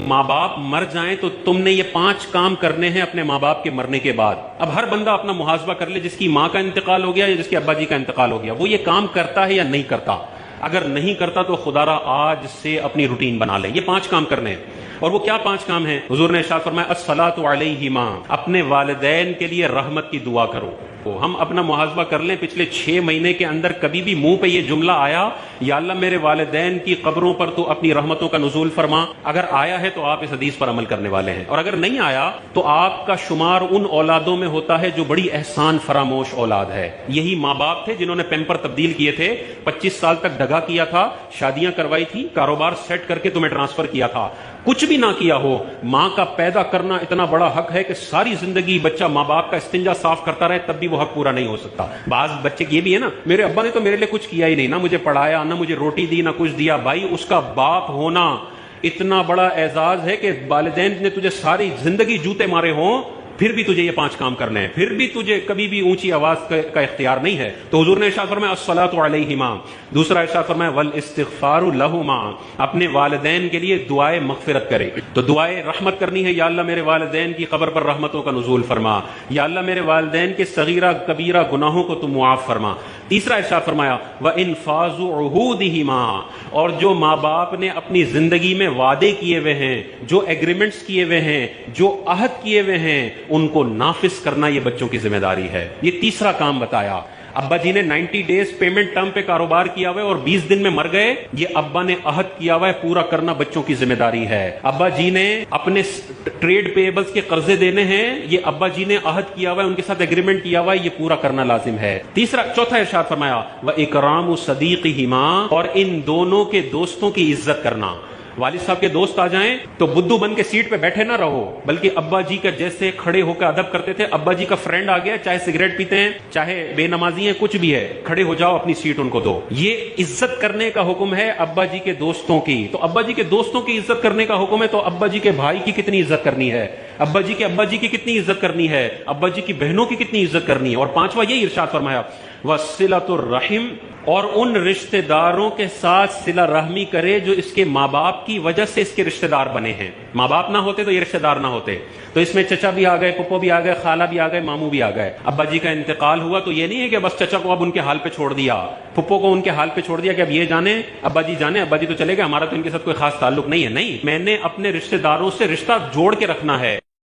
ماں باپ مر جائیں تو تم نے یہ 5 کام کرنے ہیں اپنے ماں باپ کے مرنے کے بعد. اب ہر بندہ اپنا محاسبہ کر لے، جس کی ماں کا انتقال ہو گیا یا جس کے ابا جی کا انتقال ہو گیا، وہ یہ کام کرتا ہے یا نہیں کرتا. اگر نہیں کرتا تو خدا را آج سے اپنی روٹین بنا لیں. یہ 5 کام کرنے ہیں. اور وہ کیا 5 کام ہیں؟ حضور نے ارشاد فرمایا الصلاۃ علیہما، اپنے والدین کے لیے رحمت کی دعا کرو. ہم اپنا محاسبہ کر لیں، پچھلے 6 مہینے کے اندر کبھی بھی منہ پہ یہ جملہ آیا یا اللہ میرے والدین کی قبروں پر تو اپنی رحمتوں کا نزول فرما؟ اگر آیا ہے تو آپ اس حدیث پر عمل کرنے والے ہیں، اور اگر نہیں آیا تو آپ کا شمار ان اولادوں میں ہوتا ہے جو بڑی احسان فراموش اولاد ہے. یہی ماں باپ تھے جنہوں نے پیمپر تبدیل کیے تھے، 25 سال تک ڈھگا کیا تھا، شادیاں کروائی تھی، کاروبار سیٹ کر کے تمہیں ٹرانسفر کیا تھا. کچھ بھی نہ کیا ہو، ماں کا پیدا کرنا اتنا بڑا حق ہے کہ ساری زندگی بچہ ماں باپ کا استنجا صاف کرتا رہے تب بھی وہ حق پورا نہیں ہو سکتا. بعض بچے یہ بھی ہے نا، میرے ابا نے تو میرے لیے کچھ کیا ہی نہیں، نہ مجھے پڑھایا، نہ مجھے روٹی دی، نہ کچھ دیا. بھائی اس کا باپ ہونا اتنا بڑا اعزاز ہے کہ والدین نے تجھے ساری زندگی جوتے مارے ہوں پھر بھی تجھے یہ 5 کام کرنے ہیں، پھر بھی تجھے کبھی بھی اونچی آواز کا اختیار نہیں ہے. تو حضور نے ارشاد فرمایا الصلاۃ علیہما. دوسرا ارشاد فرمایا والاستغفار لہما، اپنے والدین کے لیے دعائے مغفرت کرے. تو دعائے رحمت کرنی ہے، یا اللہ میرے والدین کی قبر پر رحمتوں کا نزول فرما، یا اللہ میرے والدین کے صغیرہ کبیرہ گناہوں کو تو معاف فرما. تیسرا ارشاد فرمایا وانفاذ عہودہما، اور جو ماں باپ نے اپنی زندگی میں وعدے کیے ہوئے ہیں، جو ایگریمنٹس کیے ہوئے ہیں، جو عہد کیے ہوئے ہیں، ان کو نافذ کرنا یہ بچوں کی ذمہ داری ہے. یہ تیسرا کام بتایا. ابا جی نے 90 ڈیز پیمنٹ ٹرم پہ کاروبار کیا ہوا ہے اور 20 دن میں مر گئے، یہ ابا نے عہد کیا ہوا ہے، پورا کرنا بچوں کی ذمہ داری ہے. ابا جی نے اپنے ٹریڈ پیبلز کے قرضے دینے ہیں، یہ ابا جی نے عہد کیا ہوا ہے، ان کے ساتھ ایگریمنٹ کیا ہوا ہے، یہ پورا کرنا لازم ہے. چوتھا ارشاد فرمایا وَإِكْرَامُ صَدِيقِهِمَا، اور ان دونوں کے دوستوں کی عزت کرنا. والد صاحب کے دوست آ جائیں تو بدو بن کے سیٹ پہ بیٹھے نہ رہو، بلکہ ابا جی کا جیسے کھڑے ہو کے ادب کرتے تھے، ابا جی کا فرینڈ آ گیا، چاہے سگریٹ پیتے ہیں، چاہے بے نمازی ہیں، کچھ بھی ہے، کھڑے ہو جاؤ، اپنی سیٹ ان کو دو. یہ عزت کرنے کا حکم ہے ابا جی کے دوستوں کی. تو ابا جی کے دوستوں کی عزت کرنے کا حکم ہے، تو ابا جی کے بھائی کی کتنی عزت کرنی ہے، ابا جی کے ابا جی کی کتنی عزت کرنی ہے، ابا جی کی بہنوں کی کتنی عزت کرنی ہے. اور 5واں یہی ارشاد فرمایا وصلۃ الرحم، اور ان رشتہ داروں کے ساتھ صلہ رحمی کرے جو اس کے ماں باپ کی وجہ سے اس کے رشتہ دار بنے ہیں. ماں باپ نہ ہوتے تو یہ رشتہ دار نہ ہوتے. تو اس میں چچا بھی آ گئے، پھپھو بھی آ گئے، خالہ بھی آ گئے، ماموں بھی آ گئے. ابا جی کا انتقال ہوا تو یہ نہیں ہے کہ بس چچا کو اب ان کے حال پہ چھوڑ دیا، پھپھو کو ان کے حال پہ چھوڑ دیا کہ اب یہ جانے، ابا جی جانے، ابا جی تو چلے گئے، ہمارا تو ان کے ساتھ کوئی خاص تعلق نہیں ہے. نہیں، میں نے اپنے رشتہ داروں سے رشتہ جوڑ کے رکھنا ہے.